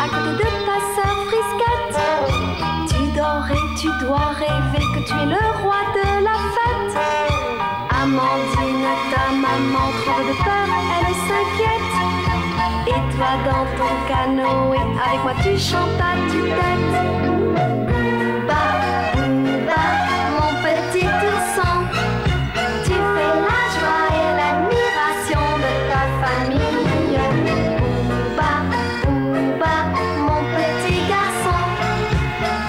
à côté de ta sœur Frisquette. Tu dors et tu dois rêver que tu es le roi de la fête. Amandine, ta maman tremble de peur, elle s'inquiète. Et toi dans ton canoë, avec moi tu chantes à tue-tête. Booba, Booba, mon petit ourson, tu fais la joie et l'admiration de ta famille. Booba, Booba, mon petit garçon,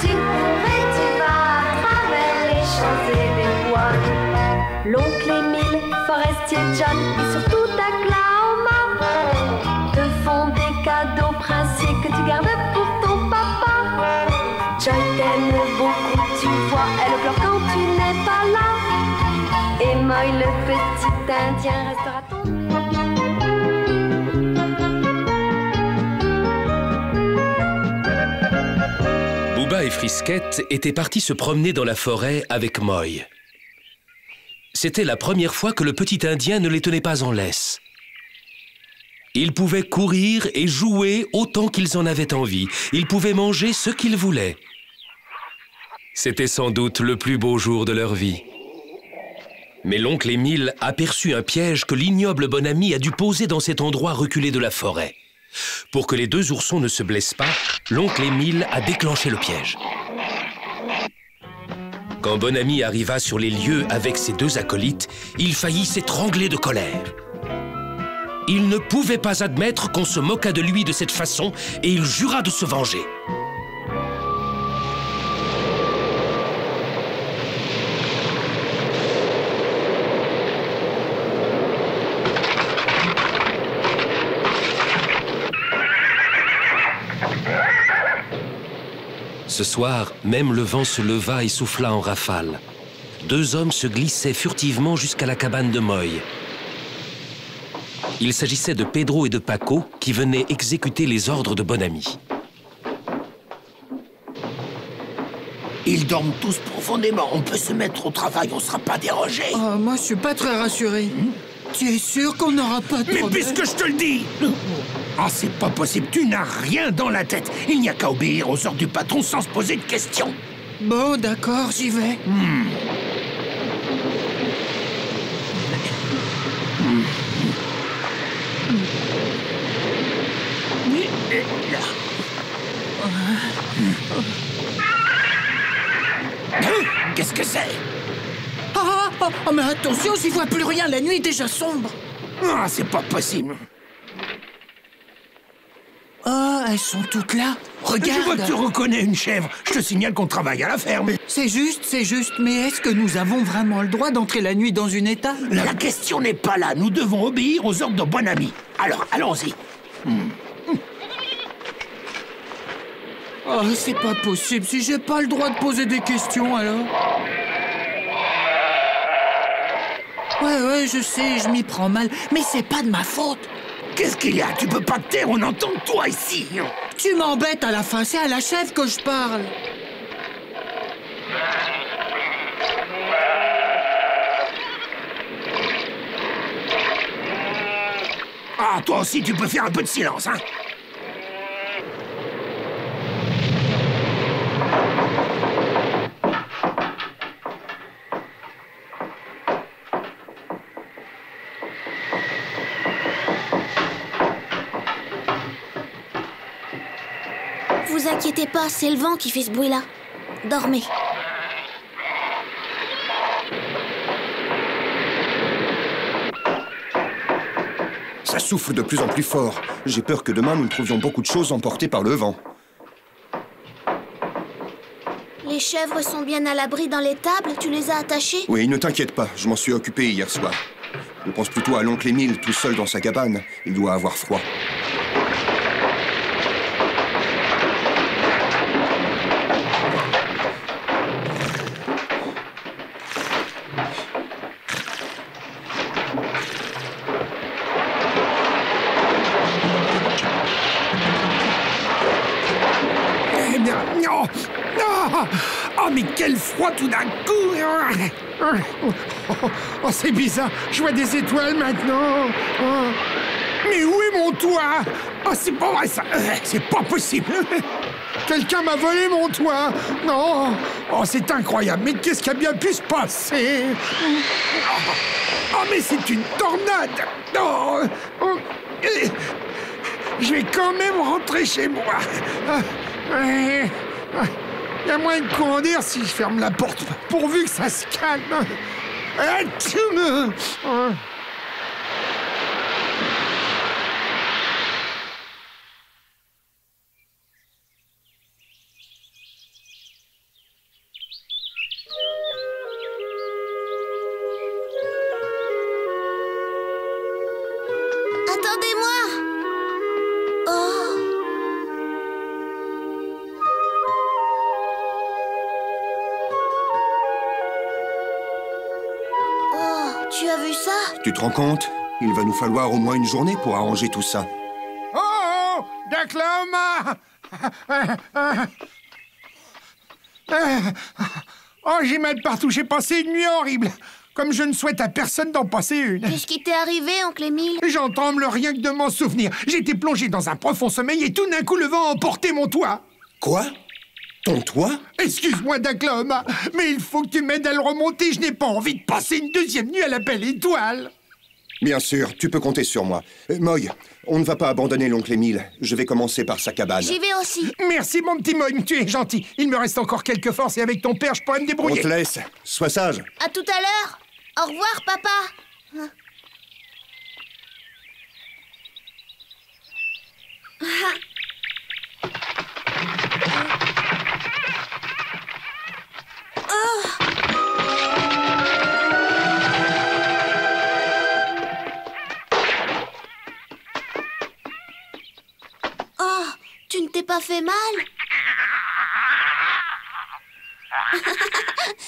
tu cours et tu vas à travers les champs et les bois. L'oncle Émile, Forestier John et surtout Oklahoma te font des cadeaux princiers que tu gardes pour ton papa. Joy t'aime beaucoup, tu vois, elle pleure quand tu n'es pas là. Et Moy, le petit Indien, restera ton... Booba et Frisquette étaient partis se promener dans la forêt avec Moy. C'était la première fois que le petit Indien ne les tenait pas en laisse. Ils pouvaient courir et jouer autant qu'ils en avaient envie. Ils pouvaient manger ce qu'ils voulaient. C'était sans doute le plus beau jour de leur vie. Mais l'oncle Émile aperçut un piège que l'ignoble Bonami a dû poser dans cet endroit reculé de la forêt. Pour que les deux oursons ne se blessent pas, l'oncle Émile a déclenché le piège. Quand Bonami arriva sur les lieux avec ses deux acolytes, il faillit s'étrangler de colère. Il ne pouvait pas admettre qu'on se moquât de lui de cette façon et il jura de se venger. Ce soir, même le vent se leva et souffla en rafale. Deux hommes se glissaient furtivement jusqu'à la cabane de Moy. Il s'agissait de Pedro et de Paco qui venaient exécuter les ordres de Bonami. Ils dorment tous profondément. On peut se mettre au travail, on ne sera pas dérangé. Oh, moi, je suis pas très rassuré. Tu es sûr qu'on n'aura pas de problème? Mais puisque je te le dis! Ah, c'est pas possible, tu n'as rien dans la tête. Il n'y a qu'à obéir aux ordres du patron sans se poser de questions. Bon, d'accord, j'y vais. Qu'est-ce que c'est? Oh, mais attention, j'y vois plus rien, la nuit est déjà sombre. Ah, c'est pas possible. Oh, elles sont toutes là. Regarde. Je vois que tu reconnais une chèvre. Je te signale qu'on travaille à la ferme. C'est juste, mais est-ce que nous avons vraiment le droit d'entrer la nuit dans une étable? La question n'est pas là. Nous devons obéir aux ordres de Bonami. Alors, allons-y. Oh, c'est pas possible. Si j'ai pas le droit de poser des questions, alors... Ouais, je sais, je m'y prends mal. Mais c'est pas de ma faute. Qu'est-ce qu'il y a? Tu peux pas te taire, on entend toi ici. Tu m'embêtes à la fin, c'est à la chèvre que je parle. Ah, toi aussi, tu peux faire un peu de silence, hein? Vous inquiétez pas, c'est le vent qui fait ce bruit-là. Dormez. Ça souffle de plus en plus fort. J'ai peur que demain, nous trouvions beaucoup de choses emportées par le vent. Les chèvres sont bien à l'abri dans l'étable? Tu les as attachées? Oui, ne t'inquiète pas, je m'en suis occupé hier soir. Je pense plutôt à l'oncle Émile, tout seul dans sa cabane. Il doit avoir froid. Oh, mais quel froid tout d'un coup! Oh, c'est bizarre, je vois des étoiles maintenant. Mais où est mon toit? Oh, c'est pas vrai ça! C'est pas possible! Quelqu'un m'a volé mon toit! Non! Oh, c'est incroyable! Mais qu'est-ce qui a bien pu se passer? Oh, mais c'est une tornade! Oh, oh, je vais quand même rentrer chez moi! Il y a moins de courant d'air si je ferme la porte, pourvu que ça se calme! Attendez-moi! Oh! Oh, tu as vu ça? Tu te rends compte? Il va nous falloir au moins une journée pour arranger tout ça. Oh, oh, Daklama! Oh, j'ai mal partout, j'ai passé une nuit horrible. Comme je ne souhaite à personne d'en passer une. Qu'est-ce qui t'est arrivé, oncle Émile? J'en tremble rien que de m'en souvenir. J'étais plongé dans un profond sommeil et tout d'un coup le vent a emporté mon toit. Quoi? Ton toit? Excuse-moi, Daklama, mais il faut que tu m'aides à le remonter. Je n'ai pas envie de passer une deuxième nuit à la belle étoile. Bien sûr, tu peux compter sur moi. Moy, on ne va pas abandonner l'oncle Émile. Je vais commencer par sa cabane. J'y vais aussi. Merci, mon petit Moy, tu es gentil. Il me reste encore quelques forces et avec ton père, je pourrais me On débrouiller. te laisse. Sois sage. À tout à l'heure. Au revoir, papa. Oh, tu ne t'es pas fait mal?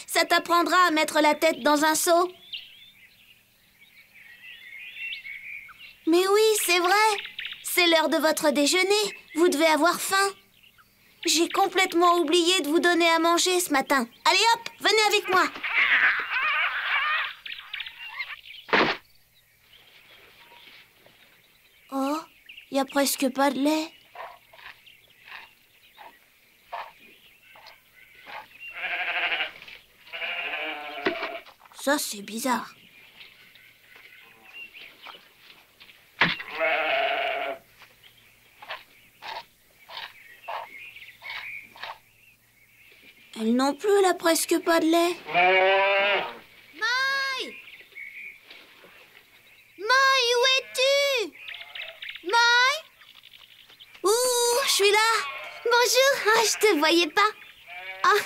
Ça t'apprendra à mettre la tête dans un seau. Mais oui, c'est vrai. C'est l'heure de votre déjeuner. Vous devez avoir faim. J'ai complètement oublié de vous donner à manger ce matin. Allez hop, venez avec moi. Oh, il n'y a presque pas de lait. Ça, c'est bizarre. Elle non plus, elle a presque pas de lait. Maï! Maï, où es-tu? Maï? Ouh, je suis là. Bonjour. Oh, je te voyais pas. Oh.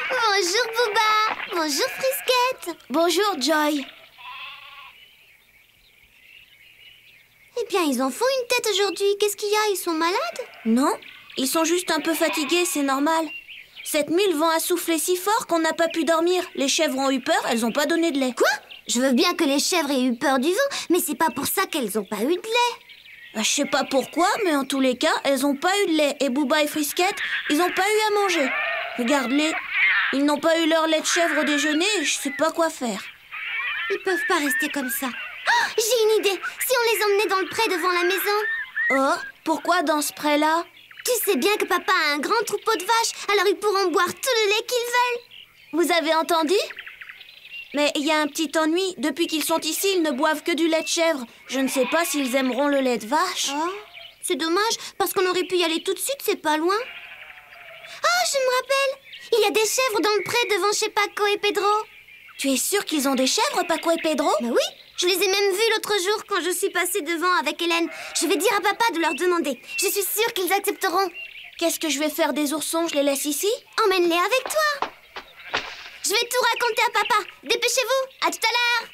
Bonjour, Booba. Bonjour, Frisquette. Bonjour, Joy. Eh bien, ils en font une tête aujourd'hui. Qu'est-ce qu'il y a? Ils sont malades? Non, ils sont juste un peu fatigués, c'est normal. Cette nuit, le vent a soufflé si fort qu'on n'a pas pu dormir. Les chèvres ont eu peur, elles n'ont pas donné de lait. Quoi? Je veux bien que les chèvres aient eu peur du vent, mais c'est pas pour ça qu'elles n'ont pas eu de lait. Je sais pas pourquoi, mais en tous les cas, elles n'ont pas eu de lait. Et Booba et Frisquette, ils n'ont pas eu à manger. Regarde-les, ils n'ont pas eu leur lait de chèvre au déjeuner et je sais pas quoi faire. Ils peuvent pas rester comme ça. Oh, j'ai une idée. Si on les emmenait dans le pré devant la maison. Oh, pourquoi dans ce pré-là? Tu sais bien que papa a un grand troupeau de vaches, alors ils pourront boire tout le lait qu'ils veulent. Vous avez entendu? Mais il y a un petit ennui. Depuis qu'ils sont ici, ils ne boivent que du lait de chèvre. Je ne sais pas s'ils aimeront le lait de vache. Oh, c'est dommage, parce qu'on aurait pu y aller tout de suite, c'est pas loin. Oh, je me rappelle. Il y a des chèvres dans le pré devant chez Paco et Pedro. Tu es sûre qu'ils ont des chèvres, Paco et Pedro? Bah oui, je les ai même vus l'autre jour quand je suis passée devant avec Hélène. Je vais dire à papa de leur demander. Je suis sûre qu'ils accepteront. Qu'est-ce que je vais faire des oursons? Je les laisse ici? Emmène-les avec toi. Je vais tout raconter à papa. Dépêchez-vous, à tout à l'heure.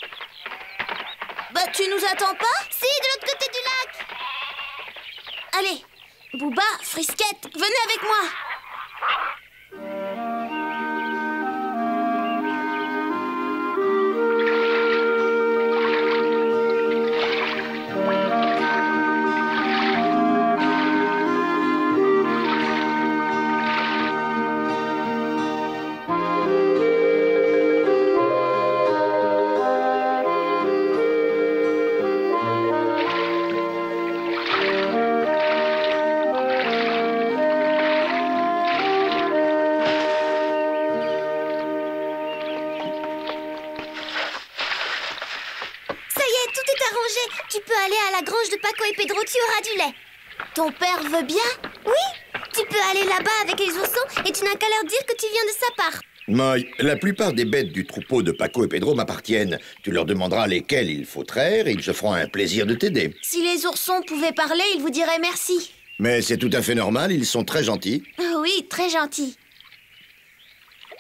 Bah, tu nous attends pas? Si, de l'autre côté du lac. Allez, Booba, Frisquette, venez avec moi. manger. Tu peux aller à la grange de Paco et Pedro, tu auras du lait. Ton père veut bien? Oui. Tu peux aller là-bas avec les oursons et tu n'as qu'à leur dire que tu viens de sa part. Moy, la plupart des bêtes du troupeau de Paco et Pedro m'appartiennent. Tu leur demanderas lesquelles il faut traire et ils se feront un plaisir de t'aider. Si les oursons pouvaient parler, ils vous diraient merci. Mais c'est tout à fait normal, ils sont très gentils. Oui, très gentils.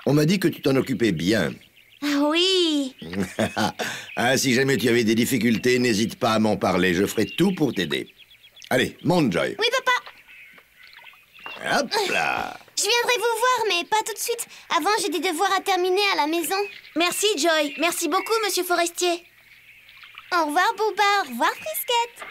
On m'a dit que tu t'en occupais bien. Oui. Ah, si jamais tu avais des difficultés, n'hésite pas à m'en parler, je ferai tout pour t'aider. Allez, monte, Joy. Oui, papa. Hop là. Je viendrai vous voir, mais pas tout de suite. Avant, j'ai des devoirs à terminer à la maison. Merci, Joy. Merci beaucoup, Monsieur Forestier. Au revoir, Booba. Au revoir, Frisquette.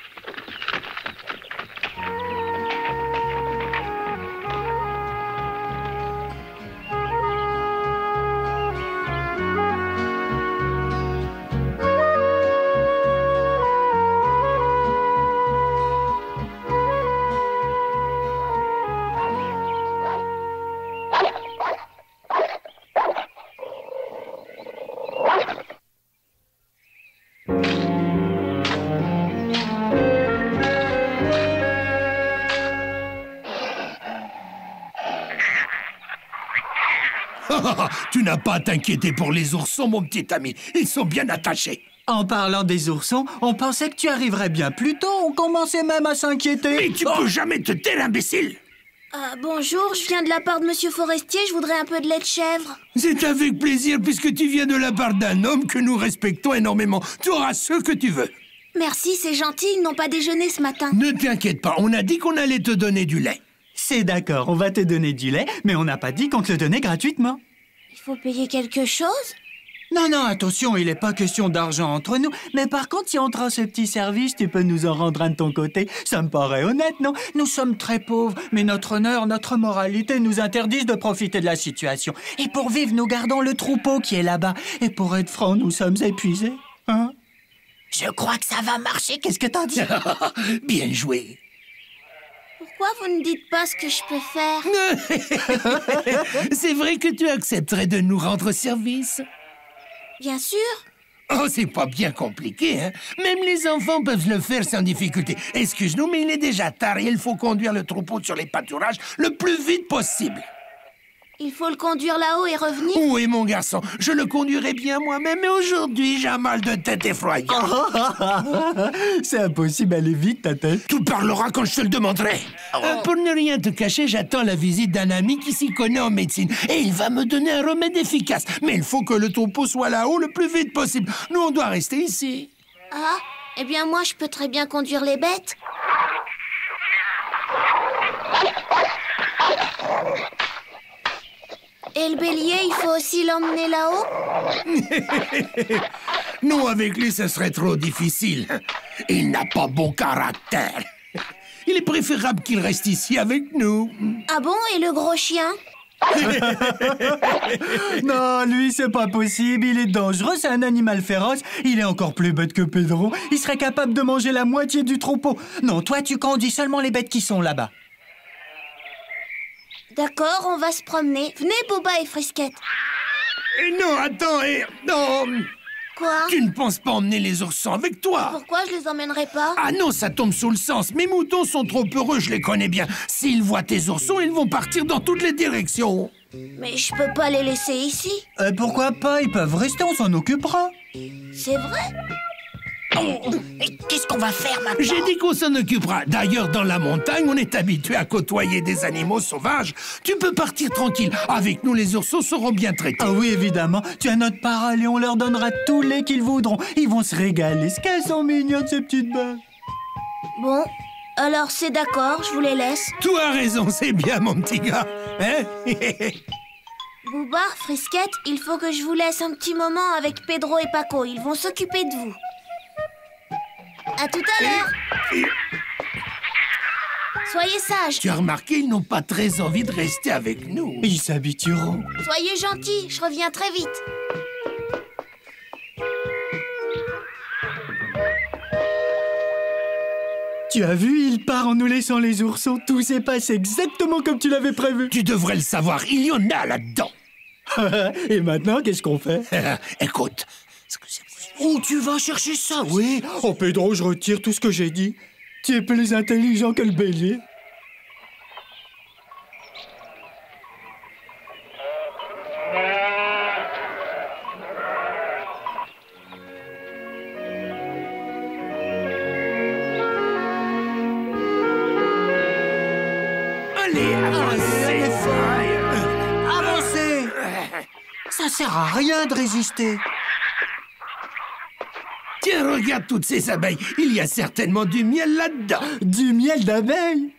Tu n'as pas à t'inquiéter pour les oursons, mon petit ami. Ils sont bien attachés. En parlant des oursons, on pensait que tu arriverais bien plus tôt. On commençait même à s'inquiéter. Mais tu peux jamais te taire, imbécile. Bonjour, je viens de la part de Monsieur Forestier. Je voudrais un peu de lait de chèvre. C'est avec plaisir, puisque tu viens de la part d'un homme que nous respectons énormément. Tu auras ce que tu veux. Merci, c'est gentil. Ils n'ont pas déjeuné ce matin. Ne t'inquiète pas, on a dit qu'on allait te donner du lait. C'est d'accord, on va te donner du lait, mais on n'a pas dit qu'on te le donnait gratuitement. Il faut payer quelque chose? Non, attention, il n'est pas question d'argent entre nous. Mais par contre, si on te rend ce petit service, tu peux nous en rendre un de ton côté. Ça me paraît honnête, non? Nous sommes très pauvres, mais notre honneur, notre moralité nous interdisent de profiter de la situation. Et pour vivre, nous gardons le troupeau qui est là-bas. Et pour être franc, nous sommes épuisés. Hein? Je crois que ça va marcher. Qu'est-ce que t'en dis? Bien joué. Pourquoi vous ne dites pas ce que je peux faire? C'est vrai que tu accepterais de nous rendre service? Bien sûr. Oh, c'est pas bien compliqué, hein? Même les enfants peuvent le faire sans difficulté. Excuse-nous, mais il est déjà tard et il faut conduire le troupeau sur les pâturages le plus vite possible. Il faut le conduire là-haut et revenir? Oui, mon garçon, je le conduirai bien moi-même, mais aujourd'hui, j'ai un mal de tête effroyant. C'est impossible, aller vite, ta tête. Tu parleras quand je te le demanderai. Pour ne rien te cacher, j'attends la visite d'un ami qui s'y connaît en médecine. Et il va me donner un remède efficace. Mais il faut que le troupeau soit là-haut le plus vite possible. Nous, on doit rester ici. Ah, eh bien moi, je peux très bien conduire les bêtes. Et le bélier, il faut aussi l'emmener là-haut? Non, avec lui, ce serait trop difficile. Il n'a pas bon caractère. Il est préférable qu'il reste ici avec nous. Ah bon? Et le gros chien? Non, lui, c'est pas possible. Il est dangereux, c'est un animal féroce. Il est encore plus bête que Pedro. Il serait capable de manger la moitié du troupeau. Non, toi, tu conduis seulement les bêtes qui sont là-bas. D'accord, on va se promener. Venez, Booba et Frisquette. Non, attends, non. Quoi? Tu ne penses pas emmener les oursons avec toi? Pourquoi je les emmènerai pas? Ah non, ça tombe sous le sens. Mes moutons sont trop heureux, je les connais bien. S'ils voient tes oursons, ils vont partir dans toutes les directions. Mais je peux pas les laisser ici. Pourquoi pas? Ils peuvent rester, on s'en occupera. C'est vrai? Qu'est-ce qu'on va faire maintenant? J'ai dit qu'on s'en occupera. D'ailleurs, dans la montagne, on est habitué à côtoyer des animaux sauvages. Tu peux partir tranquille. Avec nous, les oursons seront bien traités. Ah oui, évidemment. Tu as notre parole et on leur donnera tous les qu'ils voudront. Ils vont se régaler. Ce qu'elles sont mignonnes, ces petites bêtes. Bon, alors c'est d'accord, je vous les laisse. Tu as raison, c'est bien, mon petit gars. Hein? Booba, Frisquette, il faut que je vous laisse un petit moment avec Pedro et Paco. Ils vont s'occuper de vous. À tout à l'heure. Soyez sages. Tu as remarqué, ils n'ont pas très envie de rester avec nous. Ils s'habitueront. Soyez gentils, je reviens très vite. Tu as vu, il part en nous laissant les oursons. Tout s'est passé exactement comme tu l'avais prévu. Tu devrais le savoir, il y en a là-dedans. Et maintenant, qu'est-ce qu'on fait? Écoute, excusez-moi. Où tu vas chercher ça? Oui. Oh, Pedro, je retire tout ce que j'ai dit. Tu es plus intelligent que le bélier. Allez, avancez. Avancez. Ça sert à rien de résister. Tiens, regarde toutes ces abeilles. Il y a certainement du miel là-dedans. Du miel d'abeille?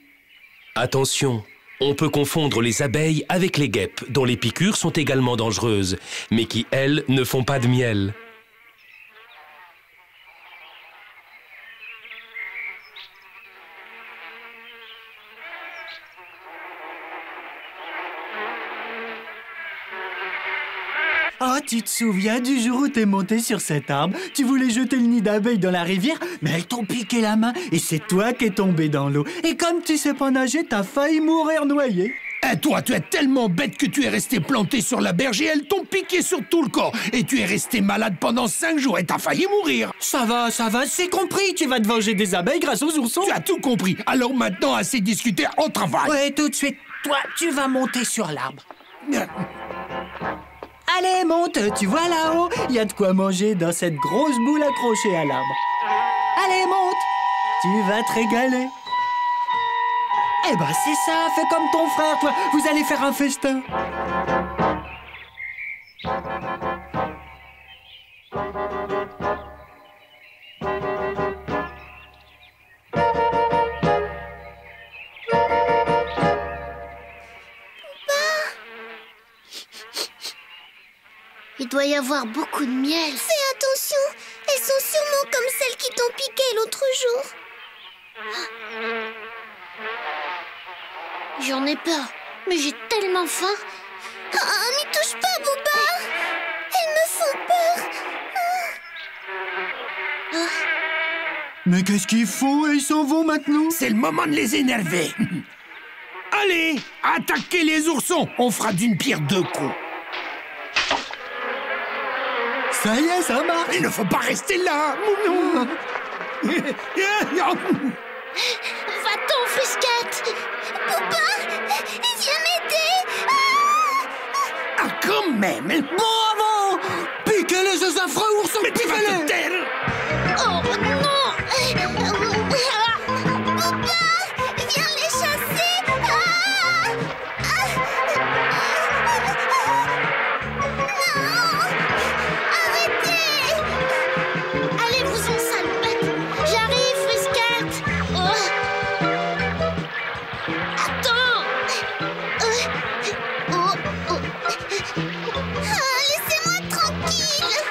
Attention, on peut confondre les abeilles avec les guêpes, dont les piqûres sont également dangereuses, mais qui, elles, ne font pas de miel. Ah, tu te souviens du jour où t'es monté sur cet arbre? Tu voulais jeter le nid d'abeilles dans la rivière, mais elles t'ont piqué la main et c'est toi qui es tombé dans l'eau. Et comme tu sais pas nager, t'as failli mourir noyé. Et toi, tu es tellement bête que tu es resté planté sur la berge et elles t'ont piqué sur tout le corps. Et tu es resté malade pendant 5 jours et t'as failli mourir. Ça va, c'est compris. Tu vas te venger des abeilles grâce aux oursons. Tu as tout compris. Alors maintenant, assez discuté, on travaille. Ouais, tout de suite. Toi, tu vas monter sur l'arbre. Allez, monte, tu vois là-haut, il y a de quoi manger dans cette grosse boule accrochée à l'arbre. Allez, monte, tu vas te régaler. Eh ben, c'est ça, fais comme ton frère, toi, vous allez faire un festin. Il doit y avoir beaucoup de miel. Fais attention, elles sont sûrement comme celles qui t'ont piqué l'autre jour. J'en ai peur, mais j'ai tellement faim. Ah, n'y touche pas, Bouba. Elles me font peur. Mais qu'est-ce qu'ils font? Ils s'en vont maintenant? C'est le moment de les énerver. Allez, attaquez les oursons. On fera d'une pierre 2 coups. Ça y est, ça marche. Il ne faut pas rester là. Va-t'en, Frisquette. Bouba, viens m'aider. Ah, quand même. Bravo! Piquez-les, ces affreux oursons. Mais tu vas te taire. Oh non. Bouba, viens les chasser. Allez-vous-en, sale bête. J'arrive, Frisquette. Attends. Laissez-moi tranquille.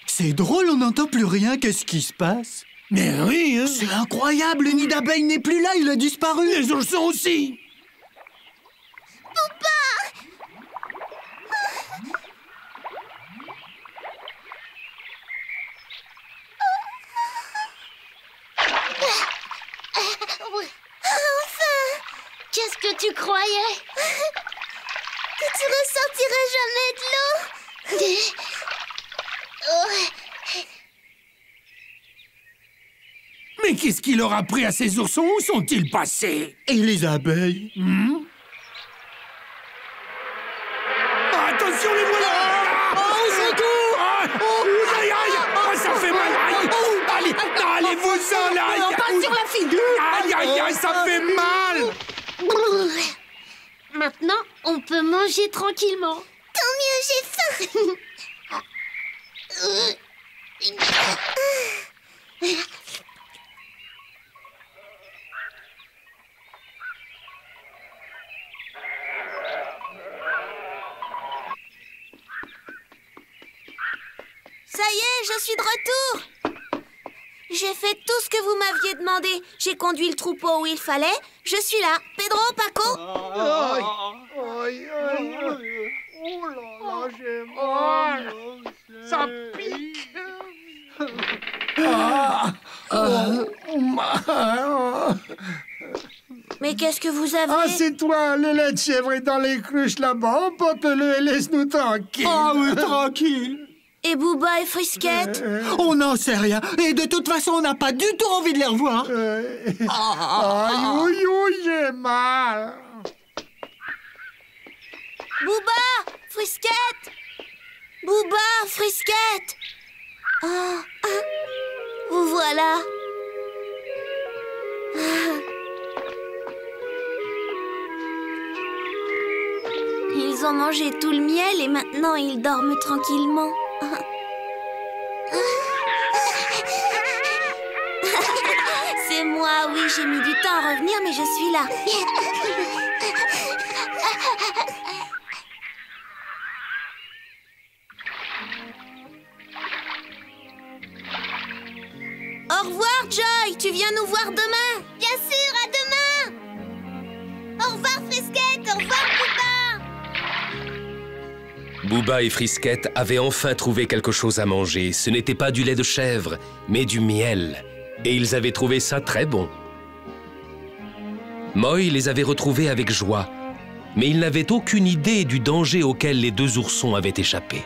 C'est drôle, on n'entend plus rien. Qu'est-ce qui se passe? Mais oui, hein. C'est incroyable, le nid d'abeille n'est plus là, il a disparu. Les oursons aussi. Enfin, qu'est-ce que tu croyais? Que tu ressortirais jamais de l'eau? Mais qu'est-ce qu'il leur a pris à ces oursons? Où sont-ils passés? Et les abeilles? Ah, attention, les voilà! Au secours! Aïe, aïe! Ah, ça fait mal! Aïe! Allez, allez-vous-en, là! Pas sur la figure! Aïe, aïe, aïe, ça fait mal! Maintenant, on peut manger tranquillement. Tant mieux, j'ai faim. Ça y est, je suis de retour. J'ai fait tout ce que vous m'aviez demandé. J'ai conduit le troupeau où il fallait. Je suis là. Pedro, Paco. Mais qu'est-ce que vous avez? Ah, c'est toi, le lait de chèvre est dans les cruches là-bas. Emporte-le et laisse-nous tranquille. Ah oui, tranquille. Et Booba et Frisquette? On n'en sait rien. Et de toute façon, on n'a pas du tout envie de les revoir. Aïe, ouïe, ouïe, j'ai mal. Booba! Frisquette! Booba! Frisquette! Vous voilà. Ils ont mangé tout le miel et maintenant ils dorment tranquillement. C'est moi, oui, j'ai mis du temps à revenir, mais je suis là. Au revoir, Joy. Tu viens nous voir demain. Bien sûr, à demain. Au revoir, Frisquette. Au revoir, Booba. Booba et Frisquette avaient enfin trouvé quelque chose à manger. Ce n'était pas du lait de chèvre, mais du miel. Et ils avaient trouvé ça très bon. Moy les avait retrouvés avec joie, mais il n'avait aucune idée du danger auquel les deux oursons avaient échappé.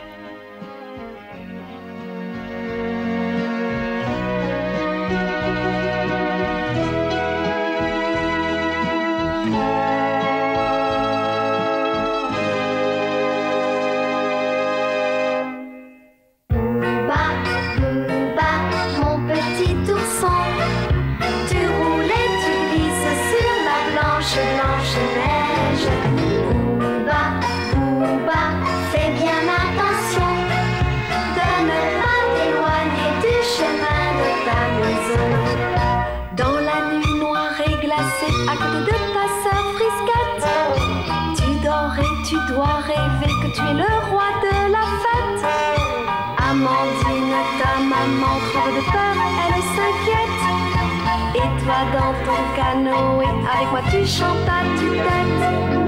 À côté de ta sœur Frisquette, tu dors et tu dois rêver que tu es le roi de la fête. Amandine, ta maman tremble de peur, elle s'inquiète. Et toi dans ton canoë, avec moi tu chantes à tue-tête.